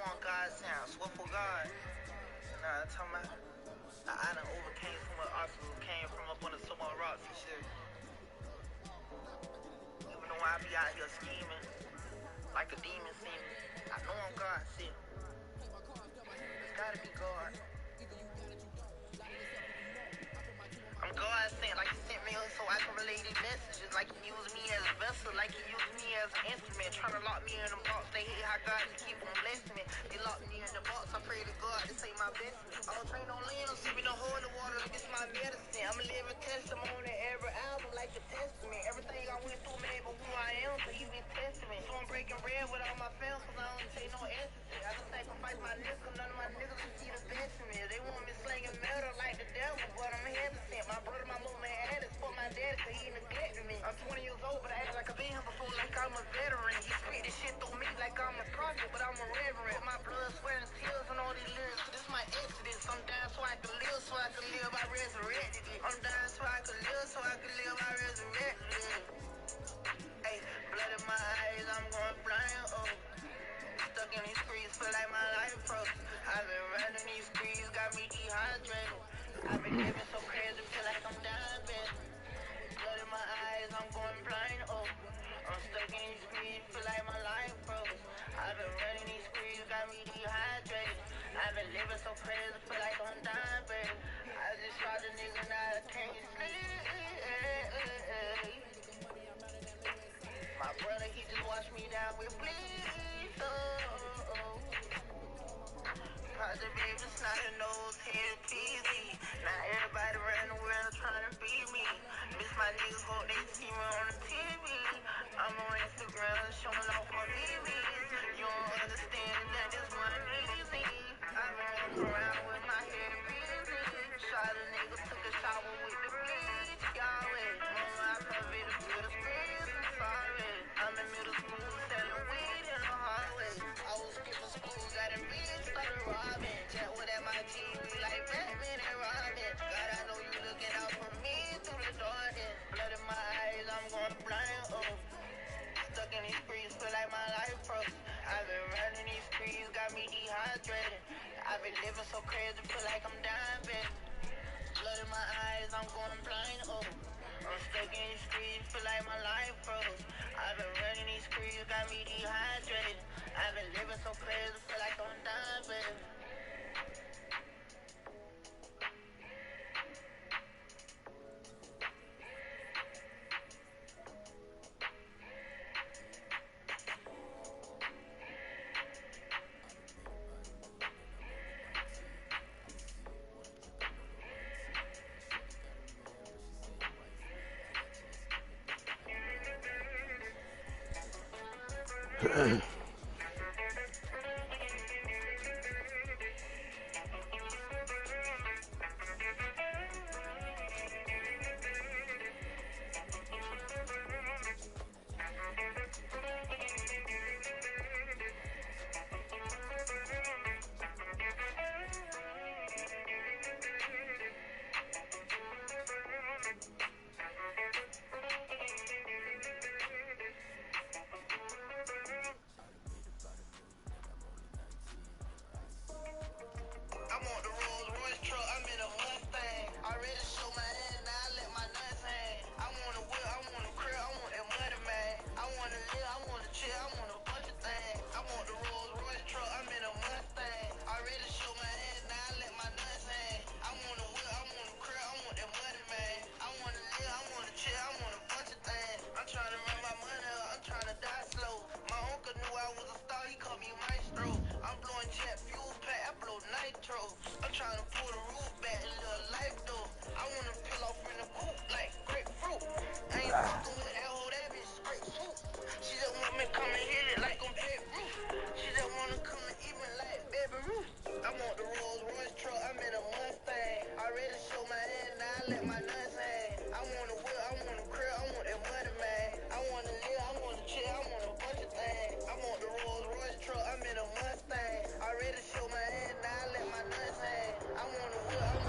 want God's sound. Swear for God. Nah, I'm talking about I done overcame so much obstacles, came from up under so much rocks and shit. Even though I be out here scheming like a demon seeming, I know I'm God sent. It's gotta be God. I'm God sent, like he sent me so I can relay these messages, like he used me as a vessel, like he used me as an instrument, trying to lock me in the box. They hate how God can keep on blessing me. They locked me in the box, I pray to God to say my best. I don't train on land, I'm sipping the hole in the water like it's my medicine. I'm a living testimony, every album like a testament. Everything I went through made me who I am, so he been testing me. So I'm breaking bread with all my fans, cause I don't take no ecstasy. I just sacrifice my niggas, none of my niggas can see the best in me. They want me slinging metal like the devil, but I'm hesitant. My brother, my mama, and it's for my dad, cause he neglected me. I'm 20 years old, but I act like I've been here before, like I'm a veteran. He spit this shit through me like I'm a prophet, but I'm a reverend. My blood, sweat, and tears and all these lyrics, so this my exodus. I'm dying so I can live, so I can live, I resurrected it. I'm dying so I can live, so I can live, I resurrected it. Hey, blood in my eyes, I'm going blind, oh. Stuck in these streets, feel like my life froze. I've been running these streets, got me dehydrated. I've been living so crazy, feel like I'm dying, baby. Blood in my eyes, I'm going blind, oh. I'm stuck in these streets, feel like my life froze. I've been running these streets, got me dehydrated. I've been living so crazy, feel like I'm dying, baby. I just shot a nigga, now I can't sleep. My brother, he just washed me down with bleach, oh. Cause the baby snotty nose, head peasy. Now everybody around the world trying to beat me. Miss my niggas, hope they see me on the TV. I'm on Instagram showing off my BBs. You don't understand that this money easy. I've been walking around with my head busy. Shot a nigga, took a shower with the bleach. Yahweh, mama, I probably the good streets. I'm sorry. I'm in middle school selling weed in the hallway. I was skipping school, got a bitch, started robbing. Chat with at my TV like Batman and Robin. God, I know you looking out for me through the darkness. Blood in my eyes, I'm going blind, oh. Stuck in these streets, feel like my life froze. I've been running these streets, got me dehydrated. I've been living so crazy, feel like I'm dying, baby. Blood in my eyes, I'm going blind, oh. I'm stuck in these streets, feel like my life froze. I've been running these streets, got me dehydrated. I've been living so crazy, feel like I'm dying, baby.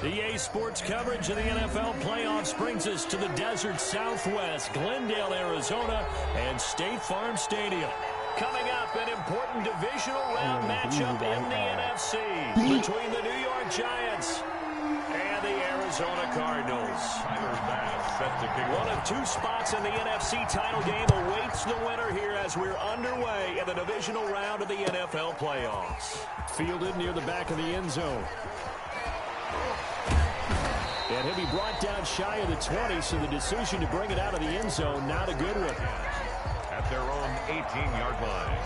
EA Sports coverage of the NFL playoffs brings us to the desert Southwest, Glendale, Arizona, and State Farm Stadium. Coming up, an important divisional round matchup in the NFC between the New York Giants and the Arizona Cardinals. One of two spots in the NFC title game awaits the winner here as we're underway in the divisional round of the NFL playoffs. Fielded near the back of the end zone. And he'll be brought down shy of the 20, so the decision to bring it out of the end zone, not a good one. At their own 18-yard line.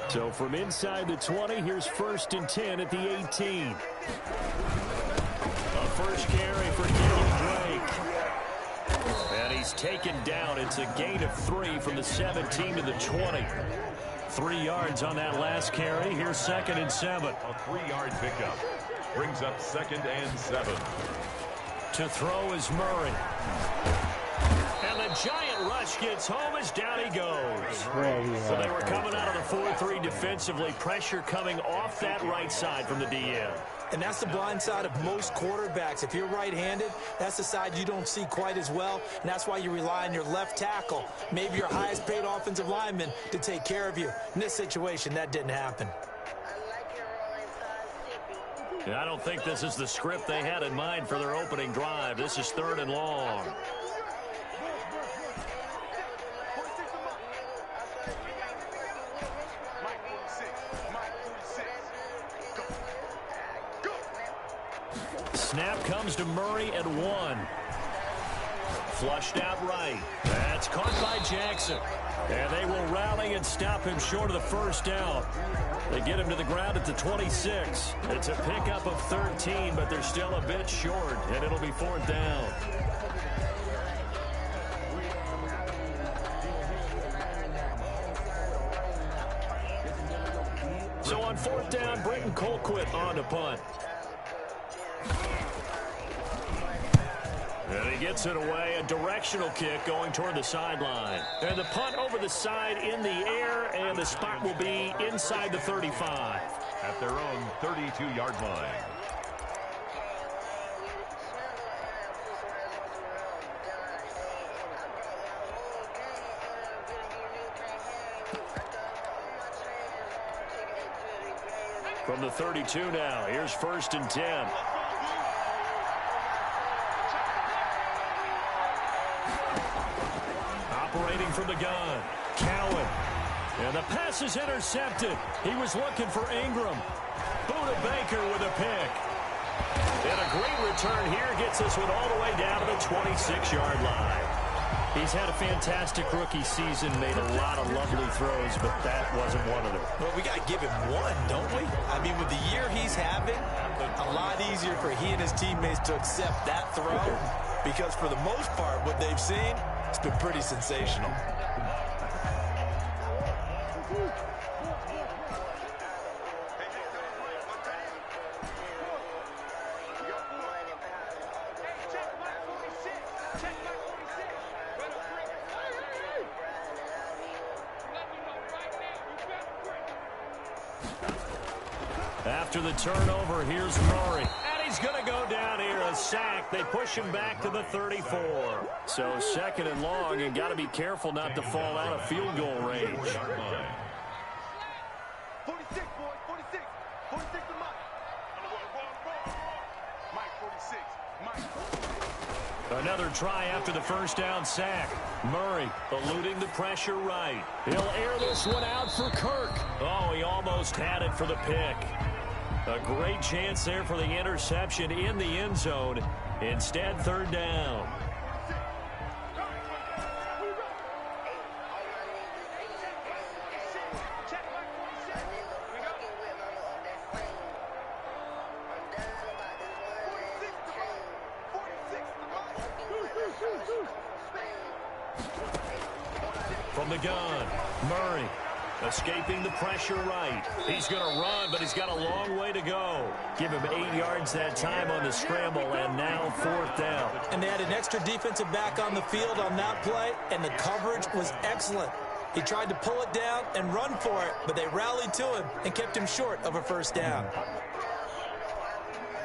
So from inside the 20, here's 1st and 10 at the 18. A first carry for Kenyon Drake. And he's taken down. It's a gain of 3 from the 17 to the 20. 3 yards on that last carry. Here's 2nd and 7. A 3-yard pickup. Brings up 2nd and 7. To throw is Murray. And the giant rush gets home as down he goes. So they were coming out of the 4-3 defensively. Pressure coming off that right side from the DM. And that's the blind side of most quarterbacks. If you're right-handed, that's the side you don't see quite as well. And that's why you rely on your left tackle, maybe your highest-paid offensive lineman, to take care of you. In this situation, that didn't happen. I don't think this is the script they had in mind for their opening drive. This is 3rd and long. Snap comes to Murray at 1. Flushed out right. That's caught by Jackson. And they will rally and stop him short of the first down. They get him to the ground at the 26. It's a pickup of 13, but they're still a bit short, and it'll be 4th down. So on 4th down, Britton Colquitt on to punt. And he gets it away, a directional kick going toward the sideline. And the punt over the side in the air, and the spot will be inside the 35. At their own 32-yard line. From the 32 now, here's 1st and 10. Operating from the gun, Cowan. And the pass is intercepted. He was looking for Ingram. Buda Baker with a pick. And a great return here gets this one all the way down to the 26-yard line. He's had a fantastic rookie season, made a lot of lovely throws, but that wasn't one of them. Well, we got to give him one, don't we? I mean, with the year he's having, a lot easier for he and his teammates to accept that throw, because for the most part, what they've seen, it's been pretty sensational. After the turnover, here's Murray. And he's going to go down here, a sack. They push him back to the 34. So 2nd and long, and got to be careful not to fall out of field goal range. 46, boy, 46. 46 to Mike. Mike, 46. Mike. Another try after the first down sack. Murray eluding the pressure right. He'll air this one out for Kirk. Oh, he almost had it for the pick. A great chance there for the interception in the end zone. Instead, 3rd down. From the gun, Murray. Escaping the pressure right. He's going to run, but he's got a long way to go. Give him 8 yards that time on the scramble, and now 4th down. And they had an extra defensive back on the field on that play, and the coverage was excellent. He tried to pull it down and run for it, but they rallied to him and kept him short of a 1st down.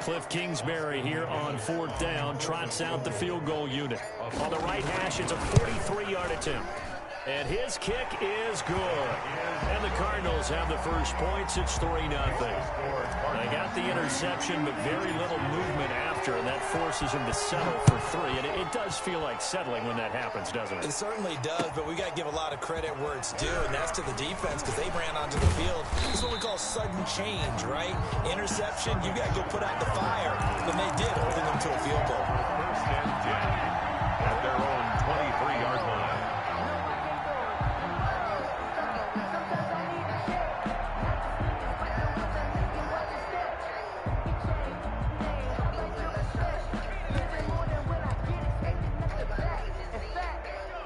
Cliff Kingsbury here on 4th down trots out the field goal unit. On the right hash, it's a 43-yard attempt. And his kick is good. And the Cardinals have the first points. It's 3-0. They got the interception, but very little movement after, and that forces him to settle for 3. And it does feel like settling when that happens, doesn't it? It certainly does, but we got to give a lot of credit where it's due, and that's to the defense because they ran onto the field. This is what we call sudden change, right? Interception, you got to go put out the fire, and they did, holding them to a field goal. 1st and 10 at their own 23-yard line.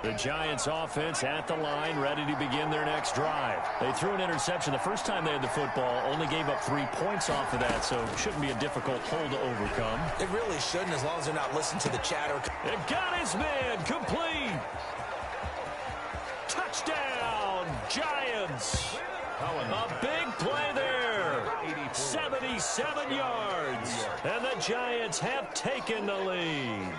The Giants offense at the line, ready to begin their next drive. They threw an interception the first time they had the football, only gave up 3 points off of that, so it shouldn't be a difficult hole to overcome. It really shouldn't, as long as they're not listening to the chatter. It got his man, complete. Touchdown, Giants. A big play there. 77 yards. And the Giants have taken the lead.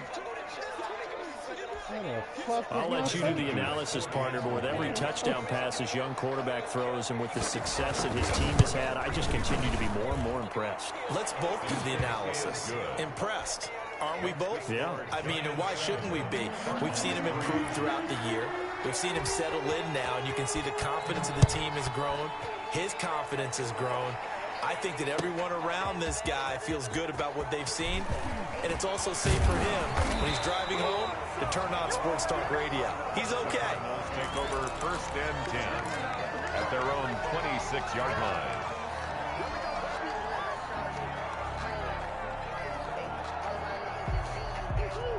I'll let you do the analysis, partner, but with every touchdown pass this young quarterback throws and with the success that his team has had, I just continue to be more and more impressed. Let's both do the analysis. Impressed. Aren't we both? Yeah. I mean, and why shouldn't we be? We've seen him improve throughout the year. We've seen him settle in now, and you can see the confidence of the team has grown. His confidence has grown. I think that everyone around this guy feels good about what they've seen, and it's also safe for him when he's driving home to turn on Sports Talk Radio. He's okay. Take over 1st and 10 at their own 26-yard line.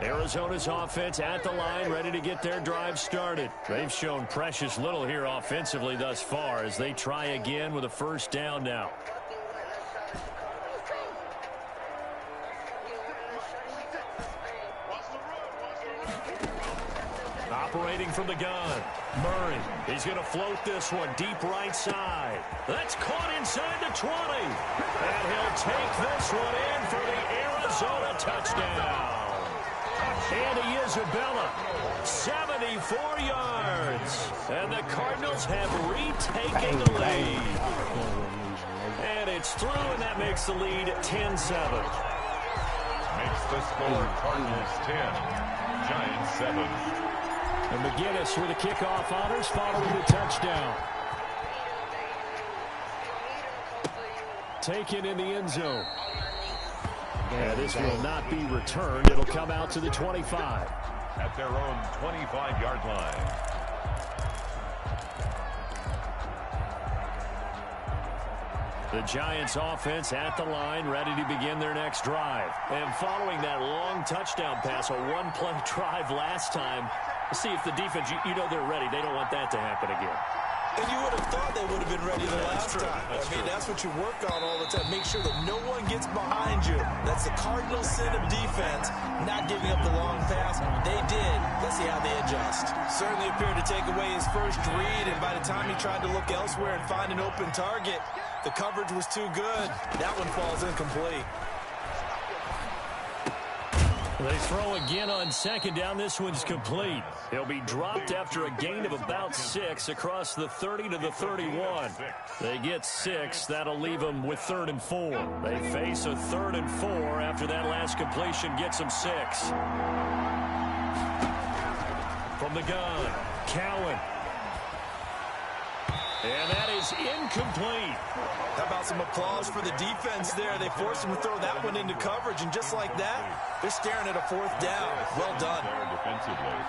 Arizona's offense at the line, ready to get their drive started. They've shown precious little here offensively thus far as they try again with a 1st down now. Operating from the gun, Murray. He's going to float this one deep right side. That's caught inside the 20. And he'll take this one in for the Arizona touchdown. Andy Isabella, 74 yards. And the Cardinals have retaken the lead. And it's through, and that makes the lead 10-7. Makes the score Cardinals 10, Giants 7. And McGinnis with the kickoff honors following the touchdown. Taken in the end zone. And this will not be returned. It'll come out to the 25. At their own 25-yard line. The Giants offense at the line, ready to begin their next drive. And following that long touchdown pass, a one-play drive last time, see if the defense, you know they're ready. They don't want that to happen again. And you would have thought they would have been ready the last time. That's what you work on all the time. Make sure that no one gets behind you. That's the cardinal sin of defense, not giving up the long pass. They did. Let's see how they adjust. Certainly appeared to take away his first read, and by the time he tried to look elsewhere and find an open target, the coverage was too good. That one falls incomplete. They throw again on 2nd down. This one's complete. He'll be dropped after a gain of about 6 across the 30 to the 31. They get 6. That'll leave them with 3rd and 4. They face a 3rd and 4 after that last completion gets them 6. From the gun, Cowan. And that is incomplete. How about some applause for the defense there? They forced him to throw that one into coverage, and just like that, they're staring at a 4th down. Well done. Defensively.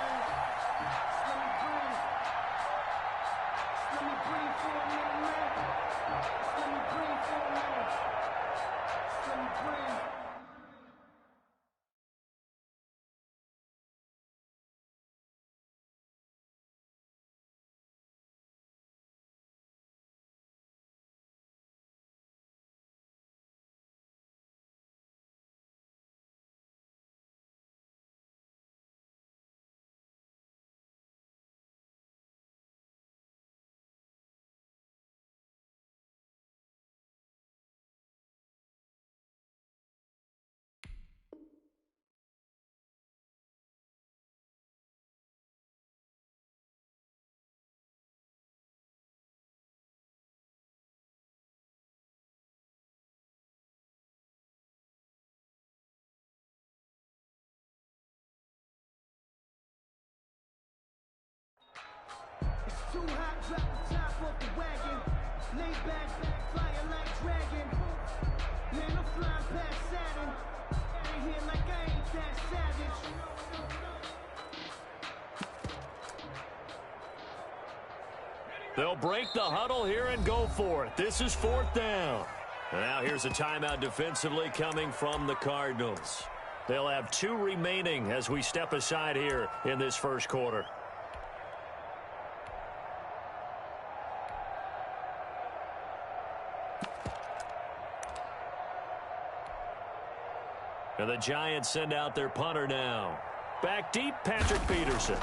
hot, drop the top off the wagon. Lay back, fire like dragon. Man, I'm flying past Saturn. Out of here like I ain't that savage. They'll break the huddle here and go for it. This is 4th down. Now here's a timeout defensively coming from the Cardinals. They'll have 2 remaining as we step aside here in this first quarter. And the Giants send out their punter now. Back deep, Patrick Peterson.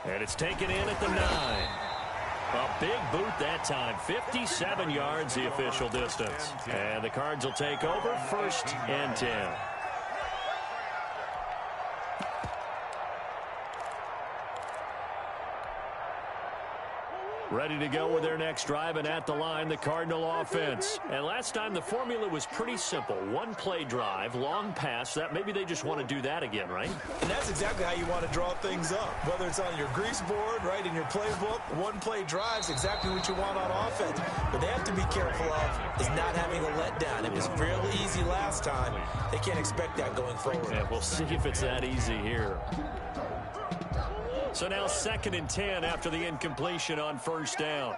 And it's taken in at the 9. A big boot that time. 57 yards the official distance. And the Cards will take over 1st and 10. Ready to go with their next drive, and at the line, the Cardinal offense. And last time, the formula was pretty simple. 1-play drive, long pass. That maybe they just want to do that again, right? And that's exactly how you want to draw things up. Whether it's on your grease board, right, in your playbook, 1-play drive's exactly what you want on offense. But they have to be careful of is not having a letdown. It was fairly easy last time. They can't expect that going forward. Yeah, we'll see if it's that easy here. So now 2nd and 10 after the incompletion on 1st down.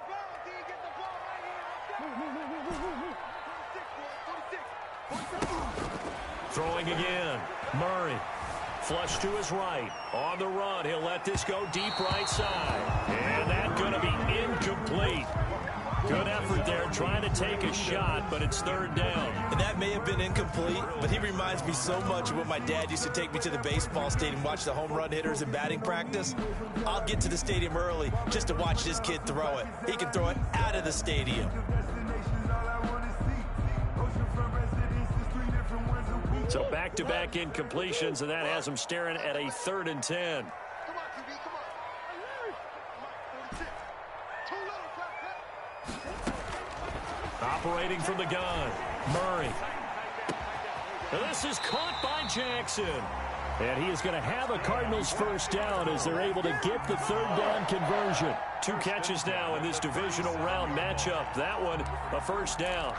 Throwing again. Murray. Flush to his right. On the run. He'll let this go deep right side. And that's going to be incomplete. Good effort there trying to take a shot, but it's 3rd down. And that may have been incomplete, but he reminds me so much of when my dad used to take me to the baseball stadium, watch the home run hitters in batting practice. I'll get to the stadium early just to watch this kid throw it. He can throw it out of the stadium. So back-to-back incompletions, and that has him staring at a 3rd and 10. Operating from the gun, Murray. This is caught by Jackson. And he is going to have a Cardinals 1st down as they're able to get the 3rd down conversion. 2 catches now in this divisional round matchup. That one, a 1st down.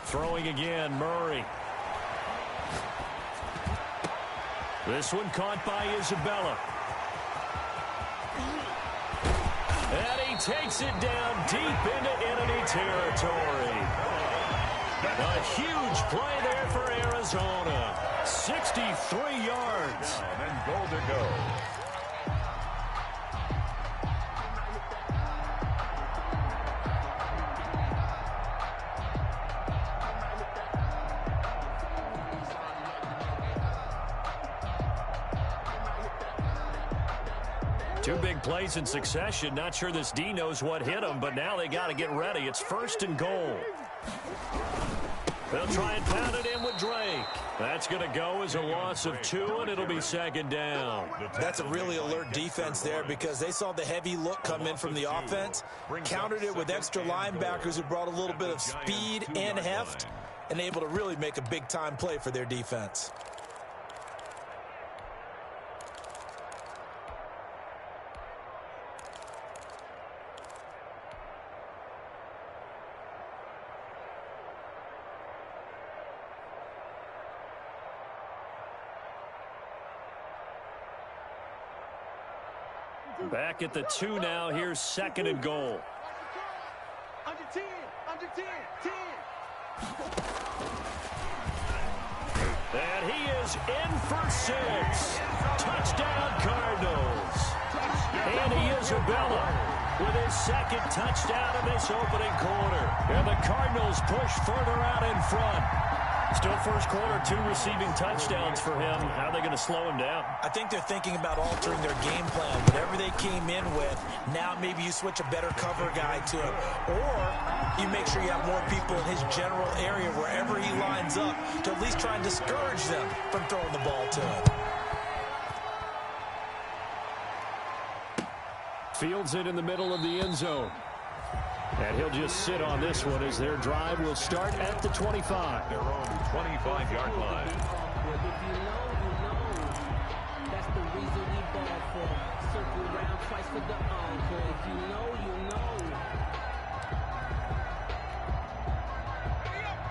Throwing again, Murray. This one caught by Isabella. And he takes it down deep into enemy territory. A huge play there for Arizona. 63 yards. And goal to go. Two big plays in succession. Not sure this D knows what hit him, but now they got to get ready. It's 1st and goal. They'll try and pound it in with Drake. That's going to go as a loss of 2, and it'll be 2nd down. That's a really alert defense there because they saw the heavy look come in from the offense, countered it with extra linebackers who brought a little bit of speed and heft, and able to really make a big-time play for their defense. Back at the 2 now. Here's 2nd and goal. Under 10, under 10, 10. And he is in for 6. Touchdown, Cardinals. Andy Isabella with his 2nd touchdown in this opening quarter. And the Cardinals push further out in front. Still first quarter, 2 receiving touchdowns for him. How are they going to slow him down? I think they're thinking about altering their game plan. Whatever they came in with, now maybe you switch a better cover guy to him. Or you make sure you have more people in his general area wherever he lines up to at least try and discourage them from throwing the ball to him. Fields it in the middle of the end zone. And he'll just sit on this one as their drive will start at the 25. Their own 25-yard line. If you know, you know. That's the reason we ball for. Circle round twice for the encore. If you know, you know.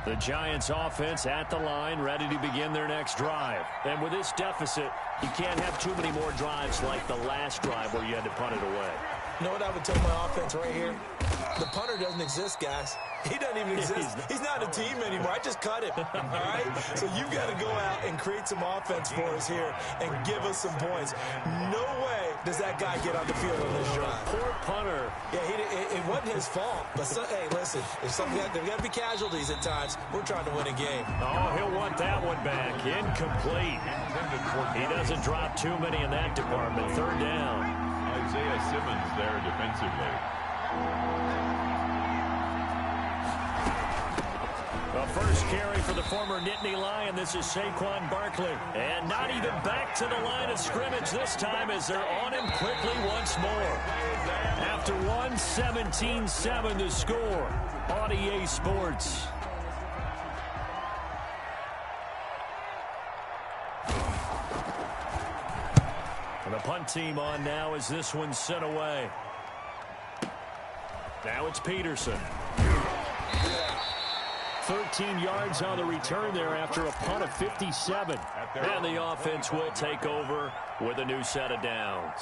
The Giants offense at the line, ready to begin their next drive. And with this deficit, you can't have too many more drives like the last drive where you had to punt it away. You know what I would tell my offense right here? The punter doesn't exist, guys. He doesn't even exist. He's not a team anymore. I just cut him, all right? So you've got to go out and create some offense for us here and give us some points. No way does that guy get on the field on this drive. Poor punter. Yeah, it wasn't his fault. But, hey, listen, there's got to be casualties at times. We're trying to win a game. Oh, he'll want that one back. Incomplete. He doesn't drop too many in that department. Third down. Isaiah Simmons there defensively. The first carry for the former Nittany Lion. This is Saquon Barkley. And not even back to the line of scrimmage this time as they're on him quickly once more. After 1, 17-7 the score on EA Sports. And the punt team on now as this one's sent away. Now it's Peterson. 13 yards on the return there after a punt of 57. And the offense will take over with a new set of downs.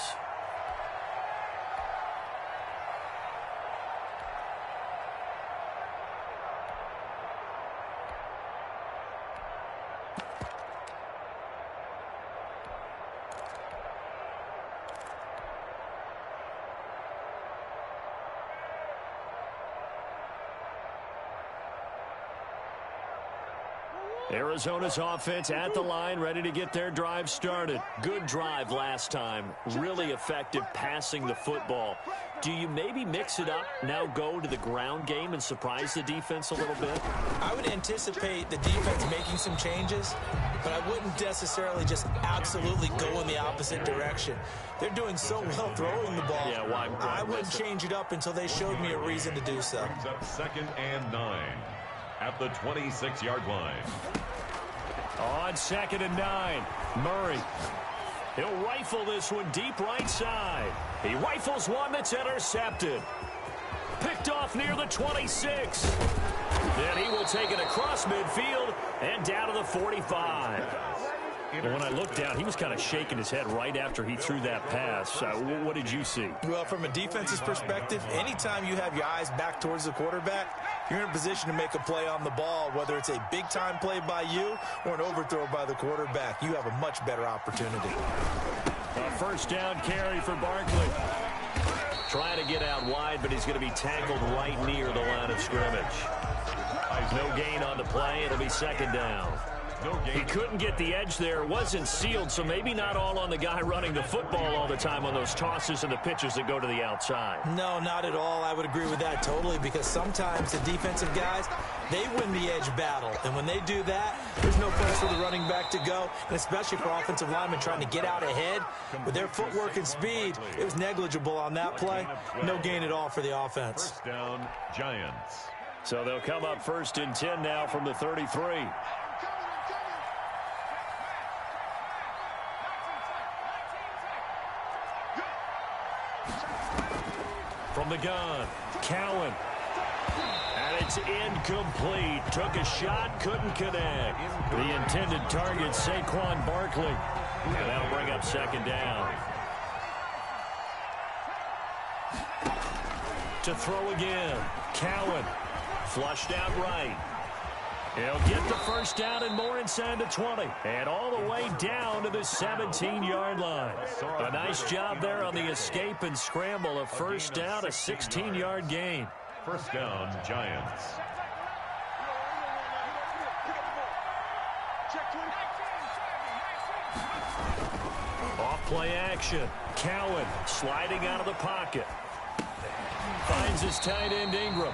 Arizona's offense at the line, ready to get their drive started. Good drive last time. Really effective passing the football. Do you maybe mix it up, now go to the ground game and surprise the defense a little bit? I would anticipate the defense making some changes, but I wouldn't necessarily just absolutely go in the opposite direction. They're doing so well throwing the ball. Yeah, why I wouldn't change it up until they showed me a reason to do so. Brings up 2nd and 9 at the 26-yard line. On 2nd and 9, Murray. He'll rifle this one deep right side. He rifles one that's intercepted. Picked off near the 26. Then he will take it across midfield and down to the 45. And when I looked down, he was kind of shaking his head right after he threw that pass. What did you see? Well, from a defense's perspective, anytime you have your eyes back towards the quarterback, you're in a position to make a play on the ball, whether it's a big-time play by you or an overthrow by the quarterback. You have a much better opportunity. A first down carry for Barkley. Trying to get out wide, but he's going to be tackled right near the line of scrimmage. No gain on the play. It'll be 2nd down. He couldn't get the edge there. It wasn't sealed, so maybe not all on the guy running the football all the time on those tosses and the pitches that go to the outside. No, not at all. I would agree with that totally, because sometimes the defensive guys, they win the edge battle. And when they do that, there's no place for the running back to go, and especially for offensive linemen trying to get out ahead. With their footwork and speed, it was negligible on that play. No gain at all for the offense. First down, Giants. So they'll come up 1st and 10 now from the 33. From the gun, Cowan. And it's incomplete. Took a shot, couldn't connect. The intended target, Saquon Barkley. And that'll bring up 2nd down. To throw again, Cowan. Flushed out right. He'll get the first down and more inside the 20. And all the way down to the 17-yard line. A nice job there on the escape and scramble. A first down, a 16-yard gain. First down, Giants. Play action. Cowan sliding out of the pocket. Finds his tight end Ingram.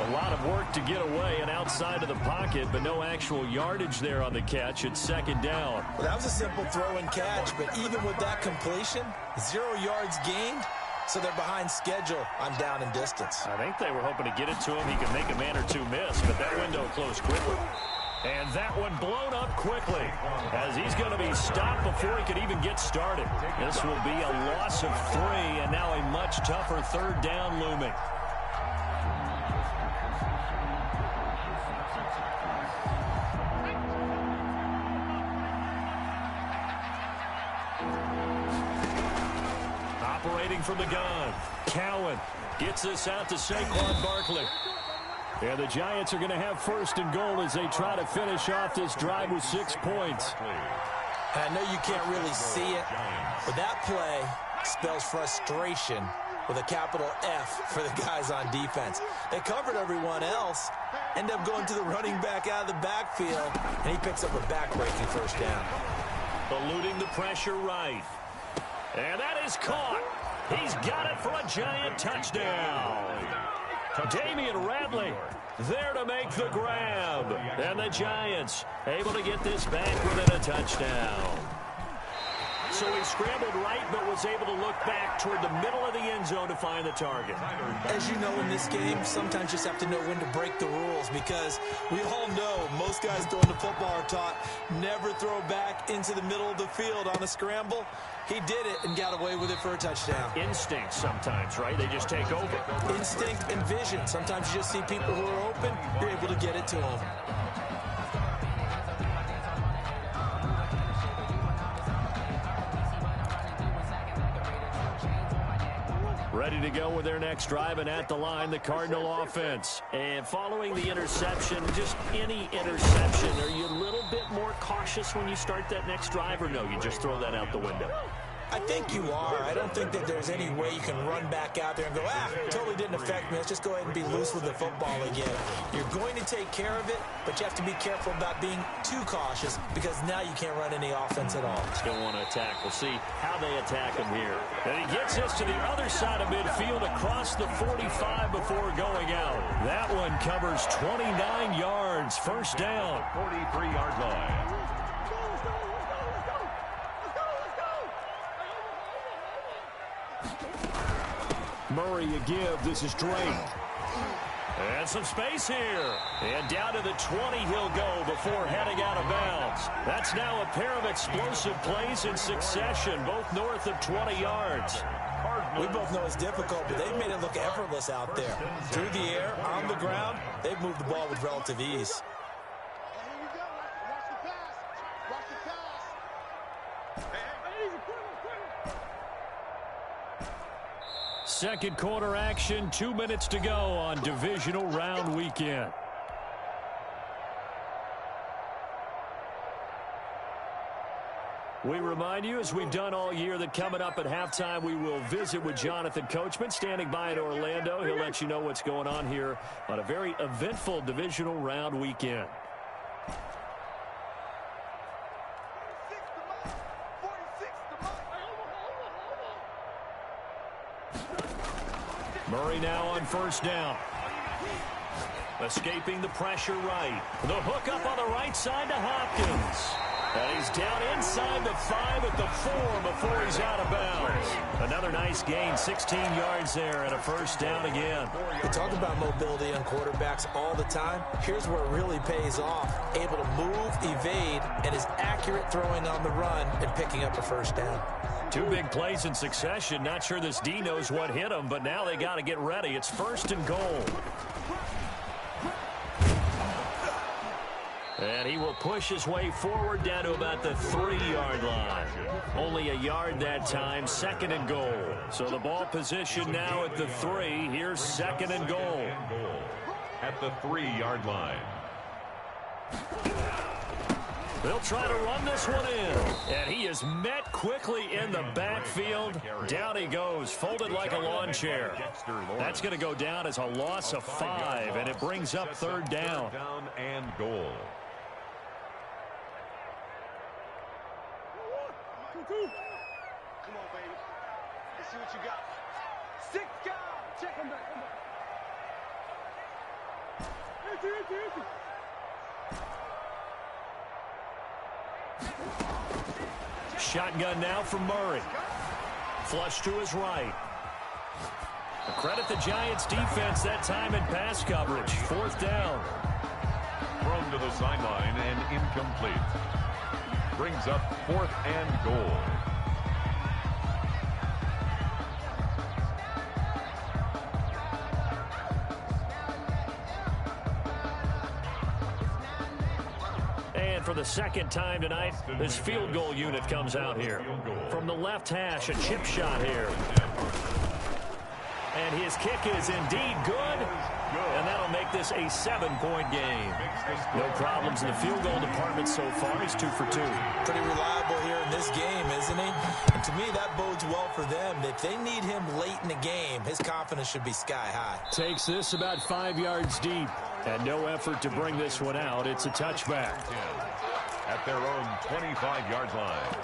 A lot of work to get away and outside of the pocket, but no actual yardage there on the catch. It's second down. Well, that was a simple throw and catch, but even with that completion, 0 yards gained, so they're behind schedule on down and distance. I think they were hoping to get it to him. He could make a man or two miss, but that window closed quickly. And that one blown up quickly as he's going to be stopped before he could even get started. This will be a loss of 3 and now a much tougher third down looming. Operating from the gun, Cowan gets this out to Saquon Barkley. And the Giants are going to have first and goal as they try to finish off this drive with 6 points. And I know you can't really see it, but that play spells frustration with a capital F for the guys on defense. They covered everyone else, end up going to the running back out of the backfield, and he picks up a back-breaking first down. Eluding the pressure right. And that is caught. He's got it for a Giant touchdown. Damian Radley there to make the grab. And the Giants able to get this back within a touchdown. So he scrambled right, but was able to look back toward the middle of the end zone to find the target. As you know, in this game, sometimes you just have to know when to break the rules, because we all know most guys throwing the football are taught never throw back into the middle of the field on a scramble. He did it and got away with it for a touchdown. Instinct sometimes, right? They just take over. Instinct and vision. Sometimes you just see people who are open, you're able to get it to them. Ready to go with their next drive, and at the line, the Cardinal offense. And following the interception, just any interception, are you a little bit more cautious when you start that next drive, or no, you just throw that out the window? I think you are. I don't think that there's any way you can run back out there and go, totally didn't affect me. Let's just go ahead and be loose with the football again. You're going to take care of it, but you have to be careful about being too cautious, because now you can't run any offense at all. Still want to attack. We'll see how they attack him here. And he gets us to the other side of midfield across the 45 before going out. That one covers 29 yards. First down. 43-yard line. Murray a give. This is Drake. And some space here. And down to the 20 he'll go before heading out of bounds. That's now a pair of explosive plays in succession, both north of 20 yards. We both know it's difficult, but they've made it look effortless out there. Through the air, on the ground, they've moved the ball with relative ease. Second quarter action, 2 minutes to go on divisional round weekend. We remind you, as we've done all year, that coming up at halftime, we will visit with Jonathan Coachman, standing by in Orlando. He'll let you know what's going on here on a very eventful divisional round weekend. Murray now on first down. Escaping the pressure right. The hook up on the right side to Hopkins. And he's down inside the 5 at the 4 before he's out of bounds. Another nice gain, 16 yards there and a first down again. We talk about mobility on quarterbacks all the time. Here's where it really pays off. Able to move, evade, and is accurate throwing on the run and picking up a first down. 2 big plays in succession. Not sure this D knows what hit him, but now they got to get ready. It's first and goal. And he will push his way forward down to about the 3-yard line. Only a yard that time, second and goal. So the ball position now at the 3. Here's second and goal. At the 3-yard line. They'll try to run this one in. And he is met quickly in the backfield. Down he goes, folded like a lawn chair. That's going to go down as a loss of 5, and it brings up third down. Down and goal. see what you got. 6 guys. Check him back. Shotgun now from Murray. Flush to his right. Credit the Giants defense that time in pass coverage. 4th down. Thrown to the sideline and incomplete. Brings up 4th and goal. And for the second time tonight, this field goal unit comes out here. From the left hash, a chip shot here. And his kick is indeed good. And that'll make this a 7-point game. No problems in the field goal department so far. He's 2 for 2. Pretty reliable here in this game, isn't he? And to me, that bodes well for them. If they need him late in the game, his confidence should be sky high. Takes this about 5 yards deep. And no effort to bring this one out. It's a touchback. At their own 25-yard line.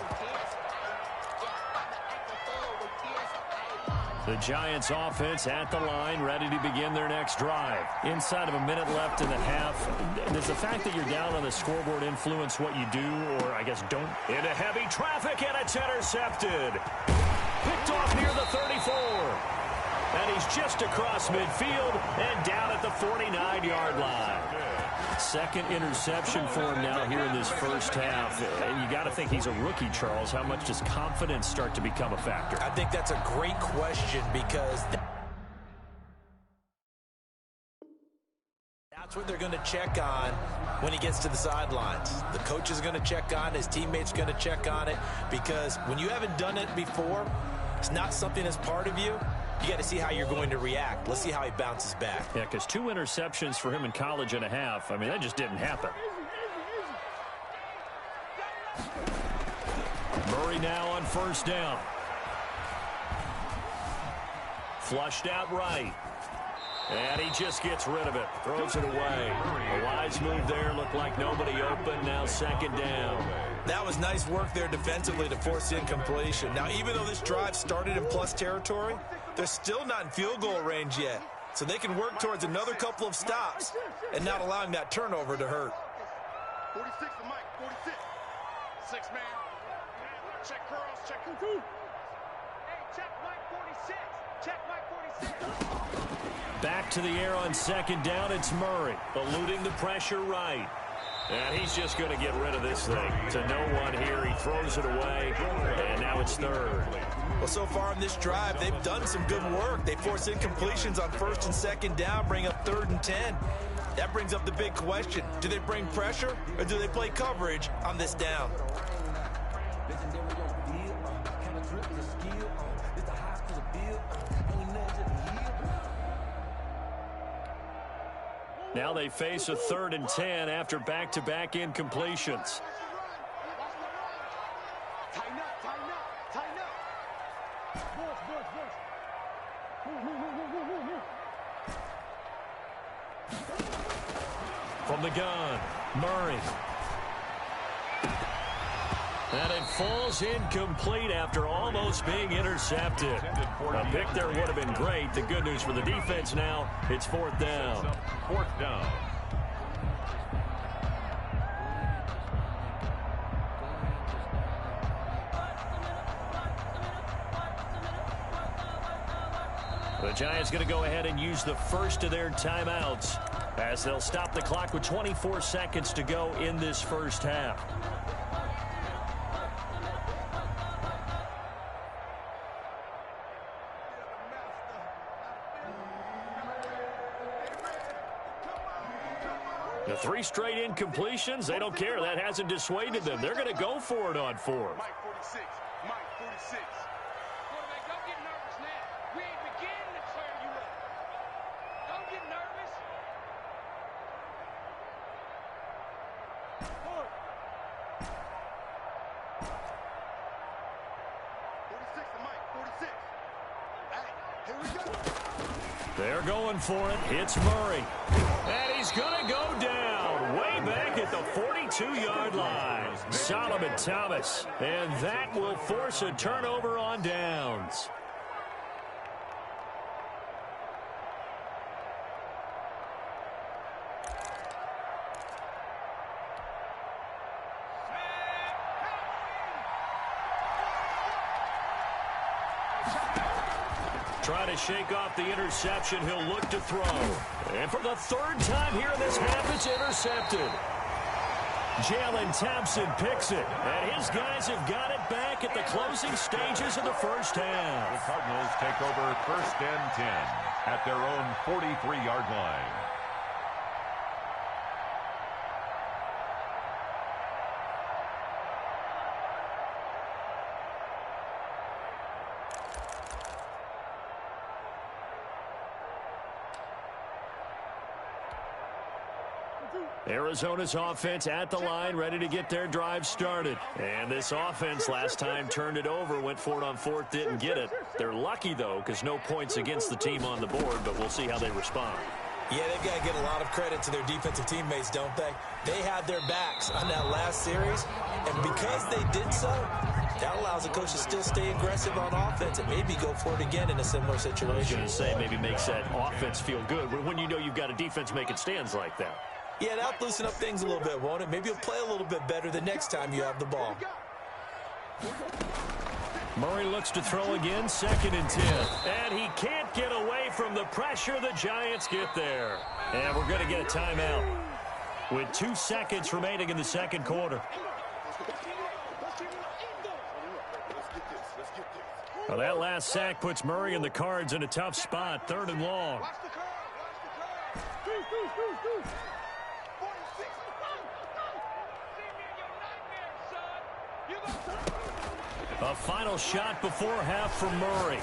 The Giants offense at the line, ready to begin their next drive. Inside of a minute left in the half, does the fact that you're down on the scoreboard influence what you do, or I guess don't? Into heavy traffic, and it's intercepted. Picked off near the 34. And he's just across midfield and down at the 49-yard line. Second interception for him now here in this first half. And you got to think he's a rookie, Charles. How much does confidence start to become a factor? I think that's a great question because that's what they're going to check on when he gets to the sidelines. The coach is going to check on it. His teammates are going to check on it because when you haven't done it before, it's not something that's part of you. You got to see how you're going to react. Let's see how he bounces back. Yeah, because 2 interceptions for him in college and a half. I mean, that just didn't happen. Murray now on 1st down. Flushed out right. And he just gets rid of it. Throws it away. A wise move there. Looked like nobody open. Now 2nd down. That was nice work there defensively to force incompletion. Now, even though this drive started in plus territory, they're still not in field goal range yet. So they can work towards another couple of stops and not allowing that turnover to hurt. 46 to Mike, 46. 6 man. Check curls, check who. Hey, check Mike 46. Check Mike 46. Back to the air on 2nd down. It's Murray eluding the pressure right. And he's just going to get rid of this thing. To no one here. He throws it away. And now it's 3rd. Well, so far in this drive, they've done some good work. They force incompletions on 1st and 2nd down, bring up 3rd and 10. That brings up the big question. Do they bring pressure or do they play coverage on this down? Now they face a 3rd and 10 after back-to-back incompletions. Tighten up, tighten up, tighten up. From the gun, Murray. And it falls incomplete after almost being intercepted. A pick there would have been great. The good news for the defense now, it's 4th down. 4th down. The Giants going to go ahead and use the first of their timeouts as they'll stop the clock with 24 seconds to go in this first half. The 3 straight incompletions, they don't care. That hasn't dissuaded them. They're going to go for it on 4th. Mike 46. Mike 46. Quarterback, don't get nervous now. We ain't beginning to turn you up. Don't get nervous. 46 to Mike 46. Hey, here we go. They're going for it. It's Murray. And he's going to go down way back at the 42-yard line. Solomon Thomas. And that will force a turnover on downs. Trying to shake off the interception. He'll look to throw. And for the third time here in this half, it's intercepted. Jalen Thompson picks it. And his guys have got it back at the closing stages of the first half. The Cardinals take over 1st and 10 at their own 43-yard line. Arizona's offense at the line, ready to get their drive started. And this offense last time turned it over, went for it on 4th, didn't get it. They're lucky, though, because no points against the team on the board, but we'll see how they respond. Yeah, they've got to give a lot of credit to their defensive teammates, don't they? They had their backs on that last series, and because they did so, that allows the coach to still stay aggressive on offense and maybe go for it again in a similar situation. I was going to say, maybe makes that offense feel good when you know you've got a defense making stands like that. Yeah, that'll loosen up things a little bit, won't it? Maybe you'll play a little bit better the next time you have the ball. Murray looks to throw again, 2nd and 10. And he can't get away from the pressure. The Giants get there. And we're going to get a timeout with 2 seconds remaining in the second quarter. Well, that last sack puts Murray and the Cards in a tough spot, 3rd and long. A final shot before half for Murray.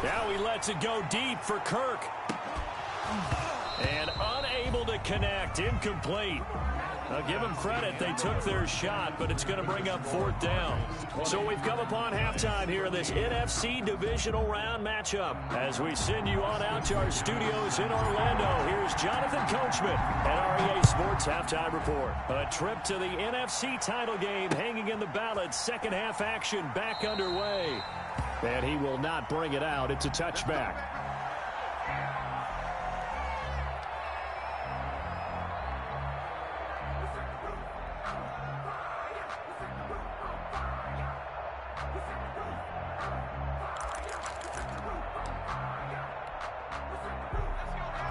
Now he lets it go deep for Kirk. And unable to connect, incomplete. I'll give them credit, they took their shot, but it's going to bring up 4th down. So we've come upon halftime here in this NFC divisional round matchup. As we send you on out to our studios in Orlando, here's Jonathan Coachman at REA Sports Halftime Report. A trip to the NFC title game hanging in the balance. Second half action back underway. And he will not bring it out. It's a touchback.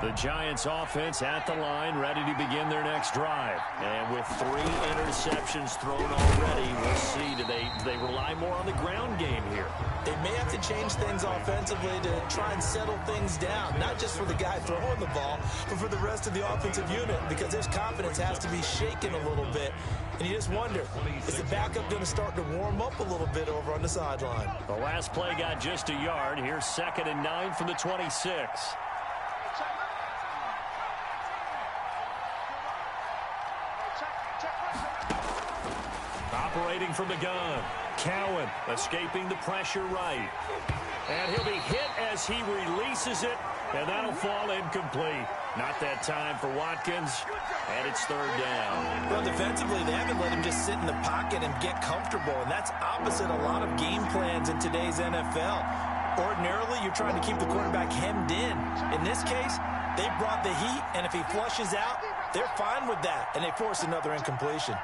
The Giants offense at the line, ready to begin their next drive. And with 3 interceptions thrown already, we'll see. Do they rely more on the ground game here? They may have to change things offensively to try and settle things down, not just for the guy throwing the ball, but for the rest of the offensive unit, because their confidence has to be shaken a little bit. And you just wonder, is the backup going to start to warm up a little bit over on the sideline? The last play got just a yard. Here's 2nd and 9 from the 26. Operating from the gun. Cowan escaping the pressure right. And he'll be hit as he releases it, and that'll fall incomplete. Not that time for Watkins, and it's 3rd down. Well, defensively, they haven't let him just sit in the pocket and get comfortable, and that's opposite a lot of game plans in today's NFL. Ordinarily, you're trying to keep the quarterback hemmed in. In this case, they brought the heat, and if he flushes out, they're fine with that, and they force another incompletion.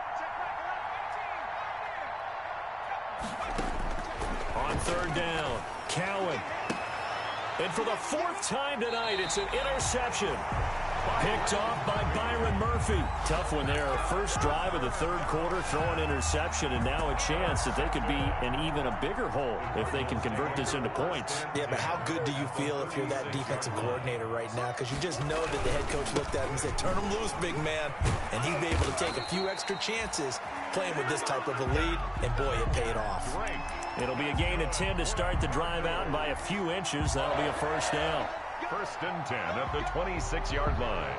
On 3rd down, Cowan. And for the 4th time tonight, it's an interception. Picked off by Byron Murphy. Tough one there. First drive of the 3rd quarter, throwing interception, and now a chance that they could be in even a bigger hole if they can convert this into points. Yeah, but how good do you feel if you're that defensive coordinator right now? Because you just know that the head coach looked at him and said, turn him loose, big man. And he'd be able to take a few extra chances playing with this type of a lead, and boy, it paid off. It'll be a gain of 10 to start the drive out, and by a few inches, that'll be a 1st down. 1st and 10 at the 26-yard line.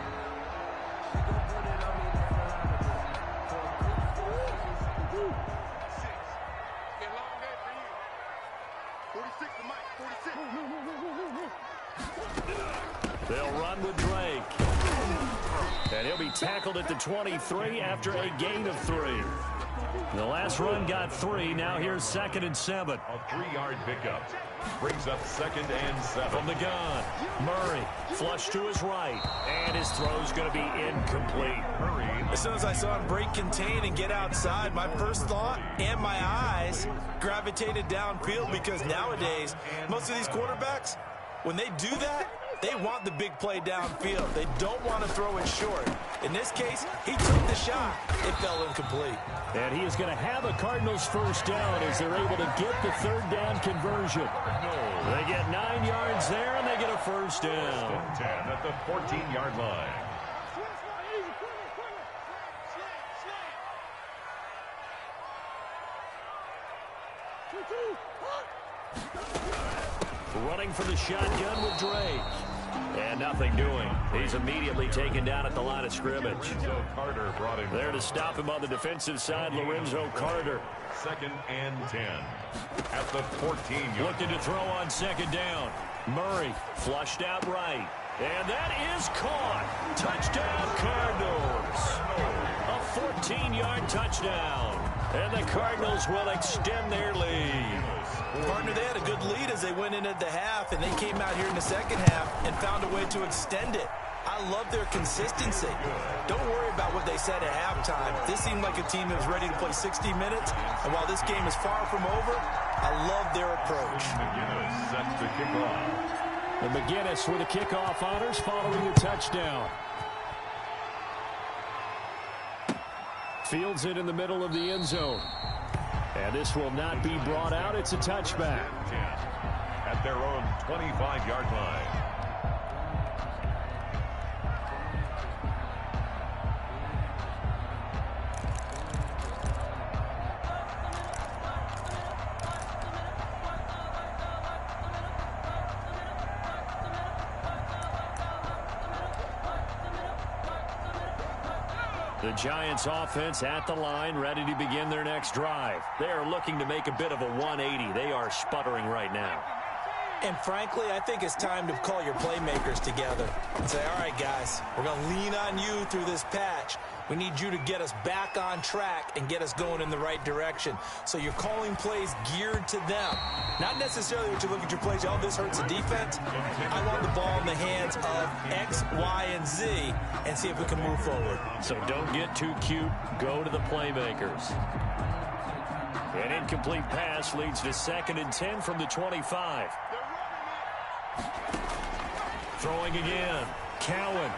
They'll run with Drake. And he'll be tackled at the 23 after a gain of 3. The last run got 3. Now here's 2nd and 7. A 3-yard pickup. Brings up 2nd and 7. From the gun, Murray flush to his right. And his throw's going to be incomplete. Murray. As soon as I saw him break contain and get outside, my first thought and my eyes gravitated downfield, because nowadays, most of these quarterbacks, When they do that, they want the big play downfield. They don't want to throw it short. In this case, he took the shot. It fell incomplete. And he is going to have a Cardinals first down as they're able to get the third down conversion. They get 9 yards there, and they get a first down. 10 at the 14-yard line. Running for the shotgun with Drake. And nothing doing. He's immediately taken down at the line of scrimmage. Lorenzo Carter brought him there to stop him on the defensive side, Lorenzo Carter. 2nd and 10 at the 14-yard. Looking to throw on 2nd down. Murray flushed out right. And that is caught. Touchdown, Cardinals. A 14-yard touchdown. And the Cardinals will extend their lead. Partner, they had a good lead as they went in at the half, and they came out here in the second half and found a way to extend it. I love their consistency. Don't worry about what they said at halftime. This seemed like a team that was ready to play 60 minutes, and while this game is far from over, I love their approach. McGinnis set to kick off. And McGinnis with the kickoff honors following the touchdown. Fields it in the middle of the end zone. And this will not be brought out. It's a touchback. 10 at their own 25-yard line. The Giants offense at the line, ready to begin their next drive. They are looking to make a bit of a 180. They are sputtering right now. And frankly, I think it's time to call your playmakers together and say, all right, guys, we're going to lean on you through this patch. We need you to get us back on track and get us going in the right direction. So you're calling plays geared to them. Not necessarily what you look at your plays, oh, this hurts the defense. I want the ball in the hands of X, Y, and Z and see if we can move forward. So don't get too cute. Go to the playmakers. An incomplete pass leads to 2nd and 10 from the 25. Throwing again. Cowan.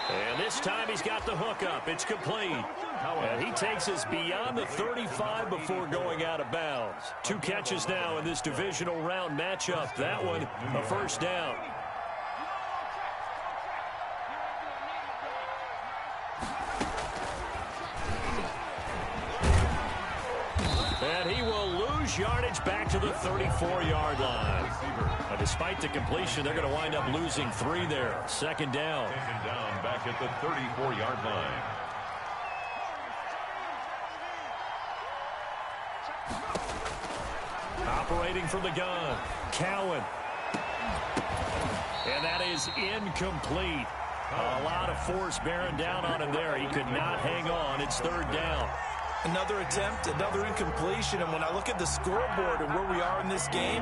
And this time he's got the hook up. It's complete. And he takes us beyond the 35 before going out of bounds. 2 catches now in this divisional round matchup. That one, a first down. And he will lose yardage back to the 34-yard line. Despite the completion, they're going to wind up losing 3 there. 2nd down. Taken down back at the 34-yard line. Operating from the gun. Cowan. And that is incomplete. A lot of force bearing down on him there. He could not hang on. It's 3rd down. Another attempt, another incompletion, and when I look at the scoreboard and where we are in this game,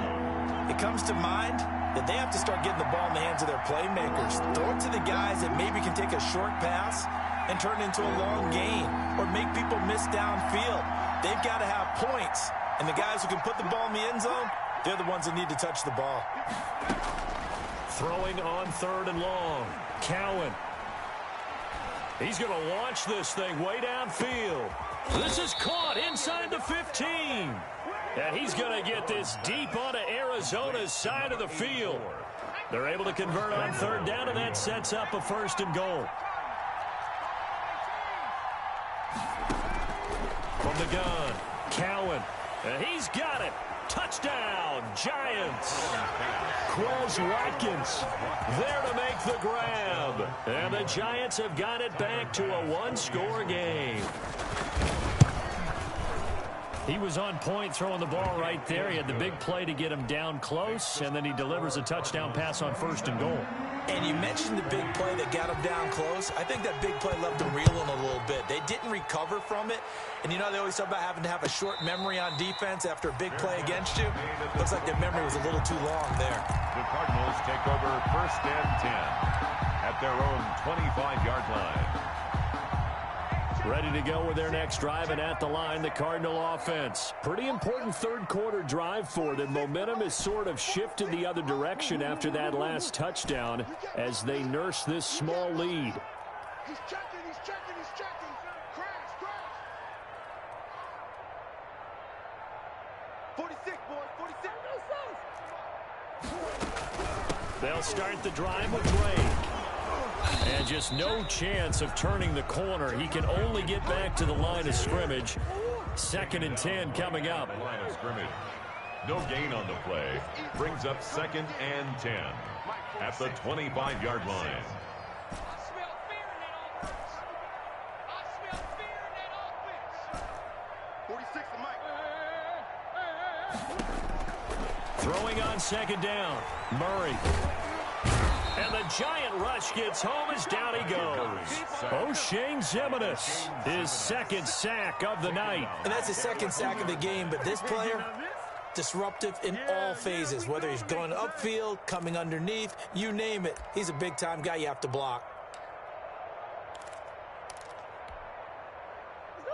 it comes to mind that they have to start getting the ball in the hands of their playmakers. Throw it to the guys that maybe can take a short pass and turn it into a long gain or make people miss downfield. They've got to have points, and the guys who can put the ball in the end zone, they're the ones that need to touch the ball. Throwing on 3rd and long. Cowan. He's going to launch this thing way downfield. This is caught inside the 15. And he's going to get this deep onto Arizona's side of the field. They're able to convert on 3rd down, and that sets up a 1st and goal. From the gun, Cowan. And he's got it. Touchdown, Giants. Quez Watkins there to make the grab. And the Giants have got it back to a 1-score game. He was on point throwing the ball right there. He had the big play to get him down close, and then he delivers a touchdown pass on 1st and goal. And you mentioned the big play that got him down close. I think that big play left them reeling a little bit. They didn't recover from it. And you know, they always talk about having to have a short memory on defense after a big play against you. Looks like their memory was a little too long there. The Cardinals take over 1st and 10 at their own 25-yard line. Ready to go with their next drive, and at the line, the Cardinal offense. Pretty important third-quarter drive for them. Momentum has sort of shifted the other direction after that last touchdown as they nurse this small lead. He's checking. 46, boys, 46. They'll start the drive with Drake. And just no chance of turning the corner. He can only get back to the line of scrimmage. 2nd and 10 coming up. Line of scrimmage. No gain on the play. Brings up 2nd and 10 at the 25-yard line. Throwing on 2nd down. Murray. And the giant rush gets home as down he goes. O'Shane Ximines, his 2nd sack of the night. And that's his 2nd sack of the game, but this player, disruptive in all phases, whether he's going upfield, coming underneath, you name it. He's a big-time guy you have to block.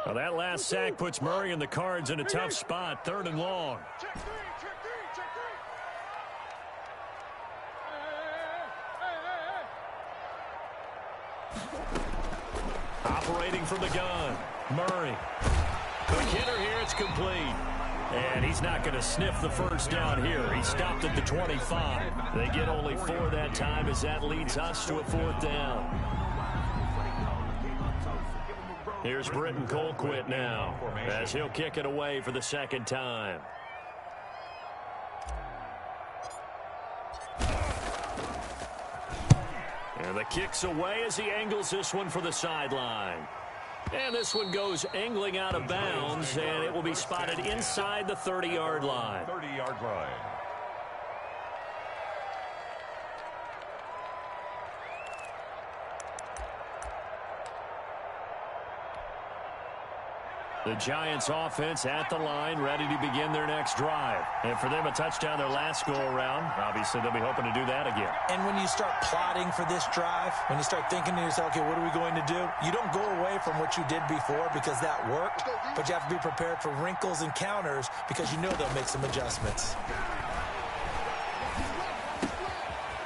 Well, that last sack puts Murray and the Cards in a tough spot, 3rd and long. Operating from the gun, Murray. Quick hitter here, it's complete. And he's not going to sniff the first down here. He stopped at the 25. They get only 4 that time as that leads us to a 4th down. Here's Britton Colquitt now as he'll kick it away for the 2nd time. And the kick's away as he angles this one for the sideline. And this one goes angling out of bounds, and it will be spotted inside the 30-yard line. 30-yard line. The Giants offense at the line, ready to begin their next drive. And for them, a touchdown their last go-around. Obviously, they'll be hoping to do that again. And when you start plotting for this drive, when you start thinking to yourself, okay, what are we going to do? You don't go away from what you did before because that worked, but you have to be prepared for wrinkles and counters because you know they'll make some adjustments.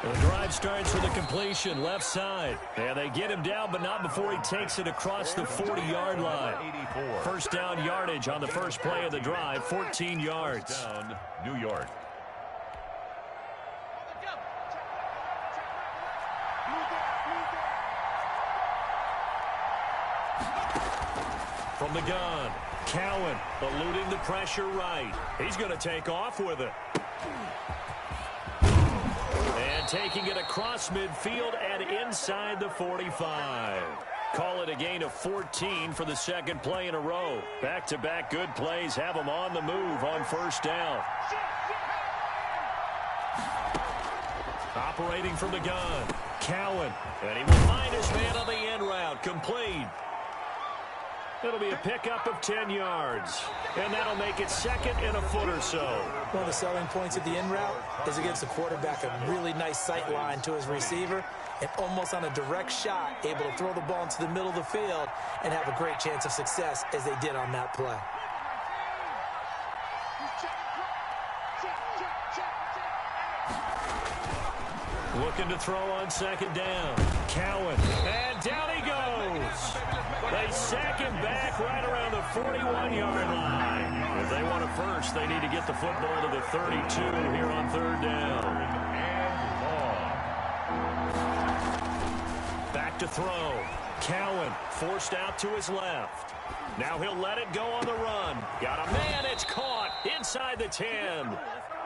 The drive starts with a completion, left side. And they get him down, but not before he takes it across the 40-yard line. 84. First down yardage on the first play of the drive, 14 yards. Down, New York. From the gun, Cowan eluding the pressure right. He's going to take off with it. And taking it across midfield and inside the 45. Call it a gain of 14 for the 2nd play in a row. Back-to-back good plays have them on the move on first down. Operating from the gun, Cowan. And he will find his man on the end route, complete. It'll be a pickup of 10 yards. And that'll make it 2nd and a foot or so. One of the selling points of the in route is it gives the quarterback a really nice sight line to his receiver and almost on a direct shot able to throw the ball into the middle of the field and have a great chance of success as they did on that play. Looking to throw on 2nd down. Cowan. And down he goes. They sack him back right around the 41-yard line. If they want a first, they need to get the football to the 32 here on 3rd down. Back to throw. Cowan forced out to his left. Now he'll let it go on the run. Got a man. It's caught inside the 10.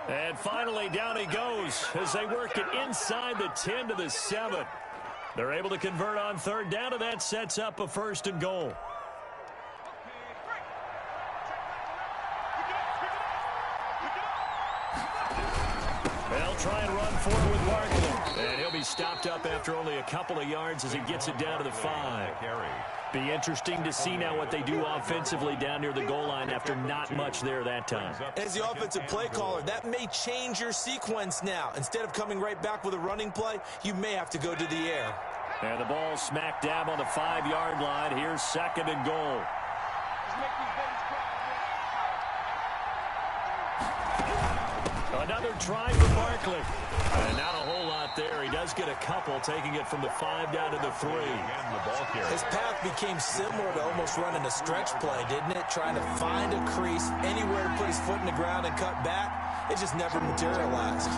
And finally, down he goes as they work it inside the 10 to the 7. They're able to convert on 3rd down, and that sets up a 1st and goal. They'll try and run forward with Barkley. And he'll be stopped up after only a couple of yards as he gets it down to the 5. Be interesting to see now what they do offensively down near the goal line after not much there that time. As the offensive play caller, that may change your sequence now. Instead of coming right back with a running play, you may have to go to the air. And the ball smack dab on the 5-yard line. Here's 2nd and goal. Another try for Barkley. And not a whole lot there. He does get a couple, taking it from the 5 down to the 3. His path became similar to almost running a stretch play, didn't it? Trying to find a crease anywhere to put his foot in the ground and cut back. It just never materialized.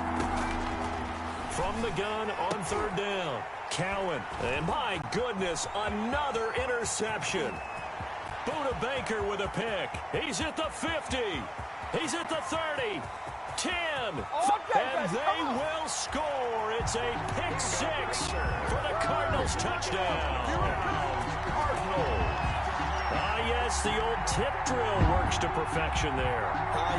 From the gun on 3rd down, Cowan. And my goodness, another interception. Buda Baker with a pick. He's at the 50. He's at the 30. 10. And they will score. It's a pick 6 for the Cardinals touchdown. Yes, the old tip drill works to perfection there.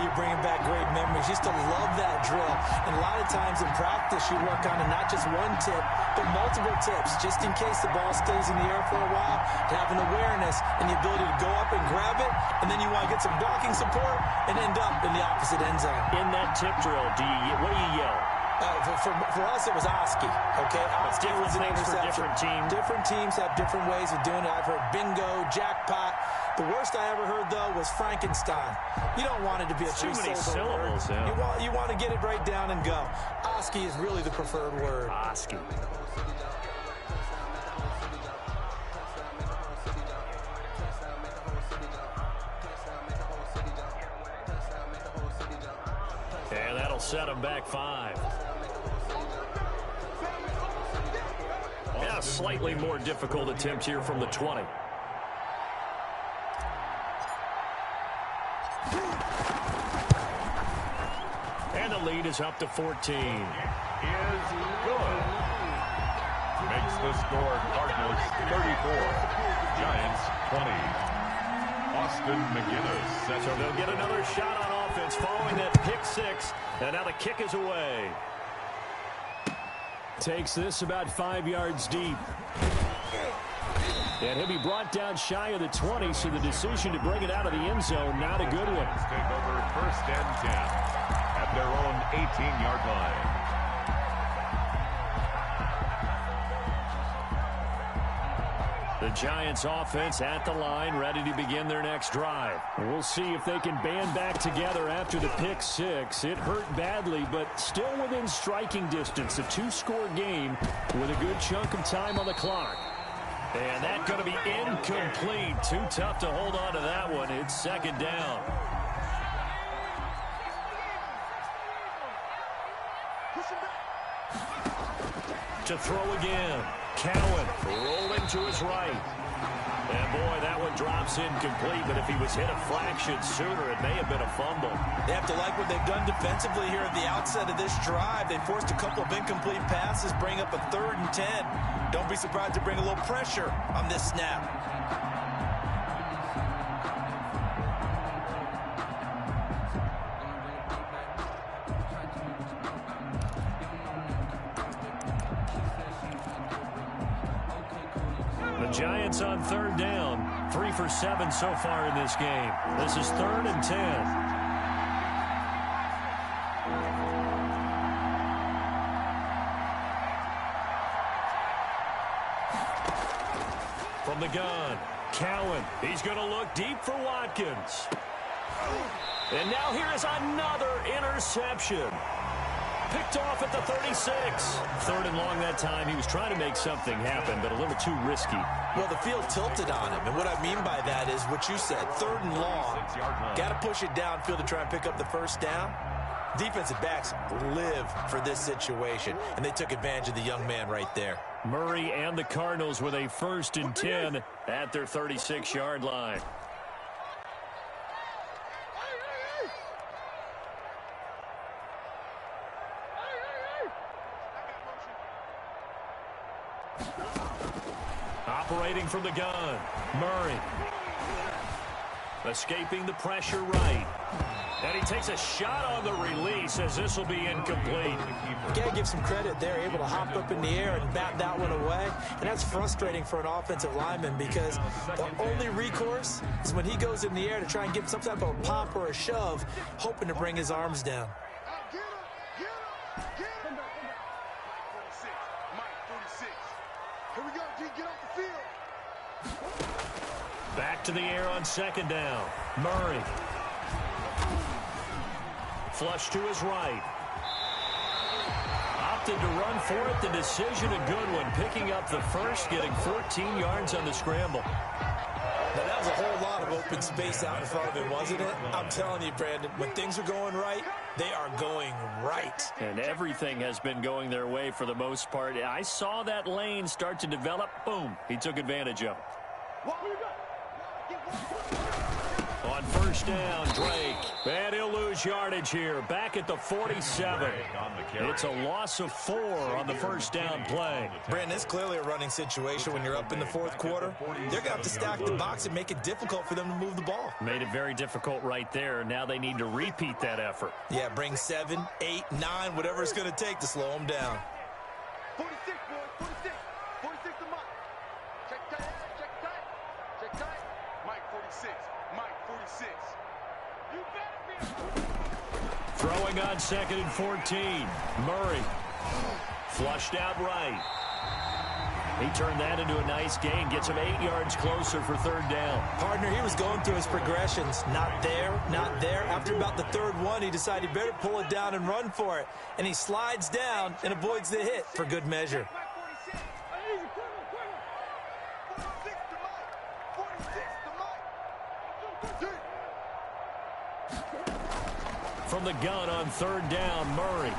You're bringing back great memories. Used to love that drill. And a lot of times in practice, you work on not just one tip, but multiple tips, just in case the ball stays in the air for a while, to have an awareness and the ability to go up and grab it, and then you want to get some blocking support and end up in the opposite end zone. In that tip drill, what do you yell? For us, it was Oski, okay? Oski was an interception. For different teams. Different teams have different ways of doing it. I've heard bingo, jackpot. The worst I ever heard, though, was Frankenstein. You don't want it to be a three-syllable word. Yeah. You want to get it right down and go. Oski is really the preferred word. Oski. And that'll set him back 5. Yeah, slightly more difficult attempt here from the 20. And the lead is up to 14. Is good. Makes the score Cardinals 34, Giants 20. Austin McGinnis. So they'll get another shot on offense following that pick 6. And now the kick is away. Takes this about 5 yards deep. And he'll be brought down shy of the 20, so the decision to bring it out of the end zone, not a good one. Take over 1st and 10 at their own 18-yard line. The Giants offense at the line, ready to begin their next drive. We'll see if they can band back together after the pick 6. It hurt badly, but still within striking distance. A 2-score game with a good chunk of time on the clock. And that's going to be incomplete. Too tough to hold on to that one. It's 2nd down. To throw again. Cowan rolling to his right. And boy, that one drops incomplete, but if he was hit a fraction sooner, it may have been a fumble. They have to like what they've done defensively here at the outset of this drive. They forced a couple of incomplete passes, bring up a 3rd and 10. Don't be surprised to bring a little pressure on this snap. Giants on 3rd down. 3 for 7 so far in this game. This is 3rd and 10. From the gun, Cowan. He's going to look deep for Watkins. And now here is another interception. Picked off at the 36. 3rd and long that time. He was trying to make something happen, but a little too risky. Well, the field tilted on him, and what I mean by that is what you said. 3rd and long. Got to push it downfield to try and pick up the 1st down. Defensive backs live for this situation, and they took advantage of the young man right there. Murray and the Cardinals with a 1st and 10 at their 36-yard line. Operating from the gun, Murray. Escaping the pressure right. And he takes a shot on the release as this will be incomplete. Got to give some credit there, able to hop up in the air and bat that one away. And that's frustrating for an offensive lineman because the only recourse is when he goes in the air to try and get some type of a pop or a shove, hoping to bring his arms down. Here we go, G. Get off the field. Back to the air on second down. Murray. Flush to his right. Opted to run for it. The decision a good one. Picking up the first, getting 14 yards on the scramble. Now, that was a whole lot of open space out in front of him, wasn't it? I'm telling you, Brandon, when things are going right, they are going right. And everything has been going their way for the most part. I saw that lane start to develop. Boom. He took advantage of it. On first down, Drake. And he'll lose yardage here. Back at the 47. It's a loss of 4 on the first down play. Brandon, it's clearly a running situation when you're up in the fourth quarter. They're going to have to stack the box and make it difficult for them to move the ball. Made it very difficult right there. Now they need to repeat that effort. Yeah, bring 7, 8, 9, whatever it's going to take to slow them down. 46, boys. 46. 46 to Mike. Check tight. Check tight. Check tight. Mike 46. Mike 46. You better be. Throwing on second and 14. Murray. Flushed out right. He turned that into a nice gain. Gets him 8 yards closer for third down. Partner, he was going through his progressions. Not there, not there. After about the third one, he decided he better pull it down and run for it. And he slides down and avoids the hit for good measure. Mike 46. Easy, quicker. 46 to Mike. 46 to Mike. From the gun on third down, Murray.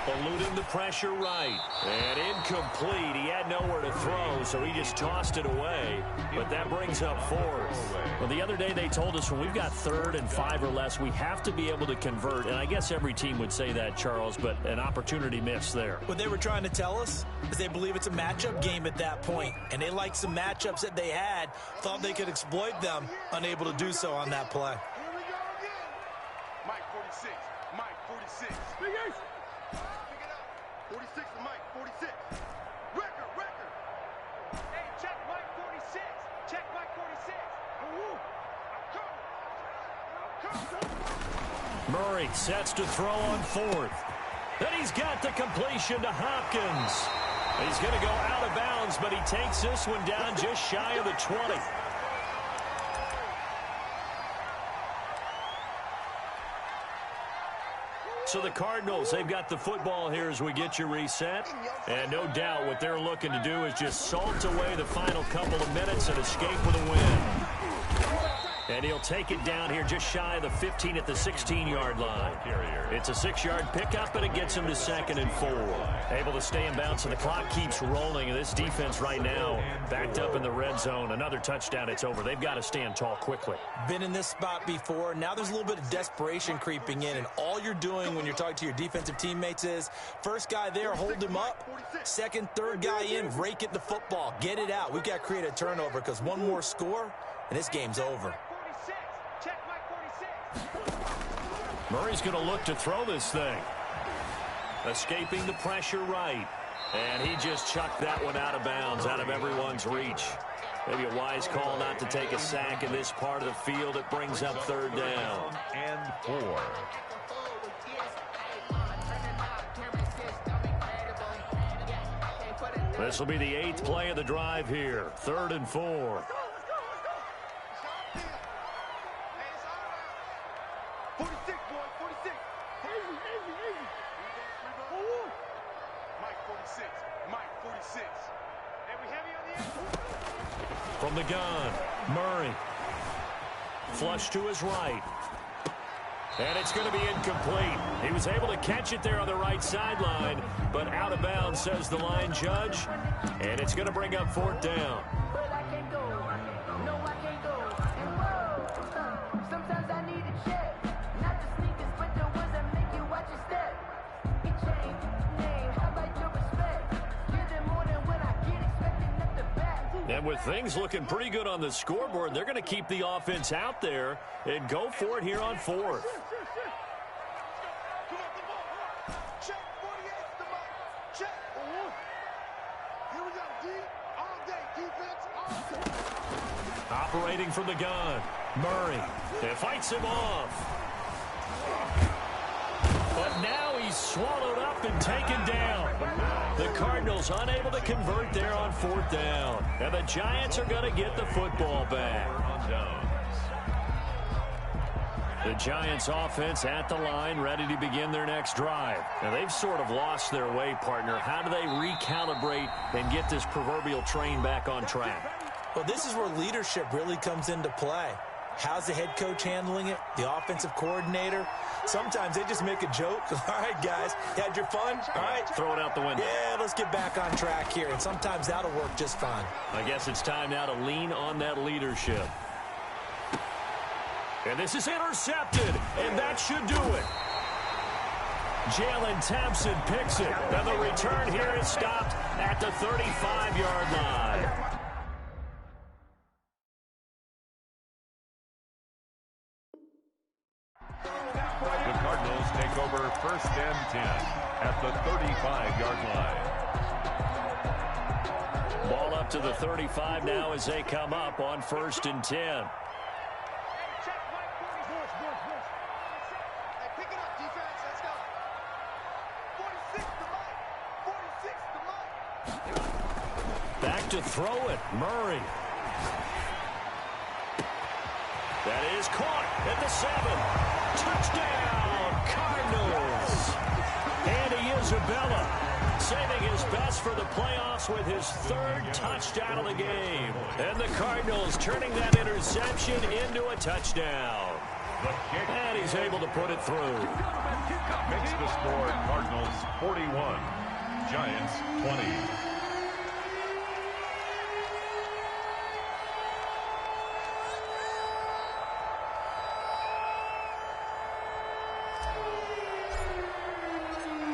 Eluding the pressure right. And incomplete. He had nowhere to throw, so he just tossed it away. But that brings up fourth. Well, the other day they told us when we've got 3rd and 5 or less, we have to be able to convert. And I guess every team would say that, Charles, but an opportunity missed there. What they were trying to tell us is they believe it's a matchup game at that point. And they liked some matchups that they had, thought they could exploit them, unable to do so on that play. Here we go again. Mike 46. Mike 46. Big Ace. Pick it up. 46 to Mike 46. Record. Hey, check Mike 46. Check Mike 46. Murray sets to throw on 4th. Then he's got the completion to Hopkins. He's going to go out of bounds, but he takes this one down just shy of the 20. So the Cardinals, they've got the football here as we get you reset. And no doubt what they're looking to do is just salt away the final couple of minutes and escape with a win. And he'll take it down here just shy of the 15 at the 16-yard line. It's a 6-yard pickup, and it gets him to 2nd and 4. Able to stay in bounds, and the clock keeps rolling. And this defense right now backed up in the red zone. Another touchdown, it's over. They've got to stand tall quickly. Been in this spot before. Now there's a little bit of desperation creeping in, and all you're doing when you're talking to your defensive teammates is first guy there, hold him up. Second, third guy in, rake at the football. Get it out. We've got to create a turnover because one more score, and this game's over. Murray's going to look to throw this thing. Escaping the pressure right. And he just chucked that one out of bounds, out of everyone's reach. Maybe a wise call not to take a sack in this part of the field. It brings up third down. And 4. This will be the 8th play of the drive here. 3rd and 4. 46, boys, 46. Easy. Mike 46. Mike 46. And we heavy on the end. From the gun, Murray. Flush to his right. And it's going to be incomplete. He was able to catch it there on the right sideline, but out of bounds, says the line judge. And it's going to bring up 4th down. And with things looking pretty good on the scoreboard, they're going to keep the offense out there and go for it here on 4th. Check 48 to Mike. Check. Here we go, D. All day, defense, all day. Operating from the gun, Murray. It fights him off. But now he's swallowed up and taken down. The Cardinals unable to convert there on 4th down. And the Giants are going to get the football back. The Giants offense at the line, ready to begin their next drive. Now, they've sort of lost their way, partner. How do they recalibrate and get this proverbial train back on track? Well, this is where leadership really comes into play. How's the head coach handling it? The offensive coordinator? Sometimes they just make a joke. All right, guys, you had your fun? All right. Throw it out the window. Yeah, let's get back on track here. And sometimes that'll work just fine. I guess it's time now to lean on that leadership. And this is intercepted, and that should do it. Jalen Thompson picks it, and the return here is stopped at the 35-yard line. The Cardinals take over 1st and 10 at the 35-yard line. Ball up to the 35 now as they come up on 1st and 10. Back to throw it, Murray. That is caught at the 7. Touchdown, Cardinals. Andy Isabella saving his best for the playoffs with his 3rd touchdown of the game. And the Cardinals turning that interception into a touchdown. And he's able to put it through. Makes the score Cardinals 41, Giants 20.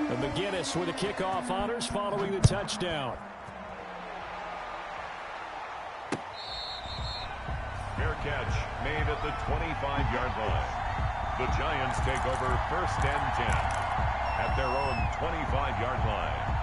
And McGinnis with the kickoff honors following the touchdown. Fair catch made at the 25-yard line. The Giants take over 1st and 10 at their own 25-yard line.